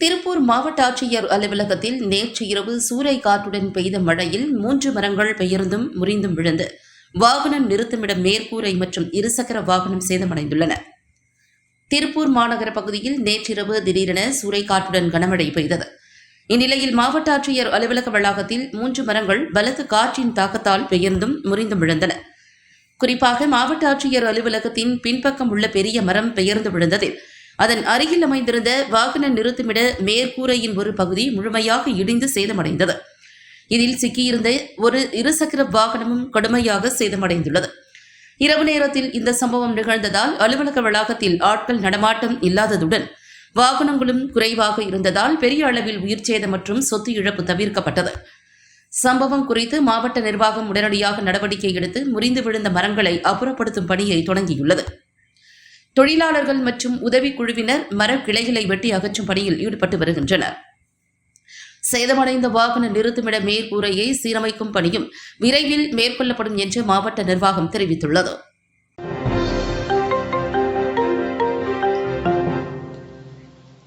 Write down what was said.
திருப்பூர் மாவட்ட ஆட்சியர் அலுவலகத்தில் நேற்று இரவு சூறை காற்றுடன் பெய்த மழையில் 3 மரங்கள் பெயர்ந்தும் முறிந்தும் விழுந்து வாகனம் நிறுத்துமிட மேற்கூரை மற்றும் இருசக்கர வாகனம் சேதமடைந்துள்ளன. திருப்பூர் மாநகர பகுதியில் நேற்றிரவு திடீரென சூறைக்காற்றுடன் கனமழை பெய்தது. இந்நிலையில் மாவட்ட ஆட்சியர் அலுவலக வளாகத்தில் 3 மரங்கள் பலத்த காற்றின் தாக்கத்தால் பெயர்ந்தும் முறிந்தும் விழுந்தன. குறிப்பாக மாவட்ட ஆட்சியர் அலுவலகத்தின் பின்பக்கம் உள்ள பெரிய மரம் பெயர்ந்து விழுந்ததில் அதன் அருகில் அமைந்திருந்த வாகன நிறுத்துமிட மேற்கூரையின் ஒரு பகுதி முழுமையாக இடிந்து சேதமடைந்தது. இதில் சிக்கியிருந்த ஒரு இருசக்கர வாகனமும் கடுமையாக சேதமடைந்துள்ளது. இரவு நேரத்தில் இந்த சம்பவம் நிகழ்ந்ததால் அலுவலக வளாகத்தில் ஆட்கள் நடமாட்டம் இல்லாததுடன் வாகனங்களும் குறைவாக இருந்ததால் பெரிய அளவில் உயிர்ச்சேதம் மற்றும் சொத்து இழப்பு தவிர்க்கப்பட்டது. சம்பவம் குறித்து மாவட்ட நிர்வாகம் உடனடியாக நடவடிக்கை எடுத்து முறிந்து விழுந்த மரங்களை அப்புறப்படுத்தும் பணியை தொடங்கியுள்ளது. தொழிலாளர்கள் மற்றும் உதவிக்குழுவினர் மரக்கிளைகளை வெட்டி அகற்றும் பணியில் ஈடுபட்டு வருகின்றனர். சேதமடைந்த வாகன நிறுத்துமிட மேற்கூரையை சீரமைக்கும் பணியும் விரைவில் மேற்கொள்ளப்படும் என்று மாவட்ட நிர்வாகம் தெரிவித்துள்ளது.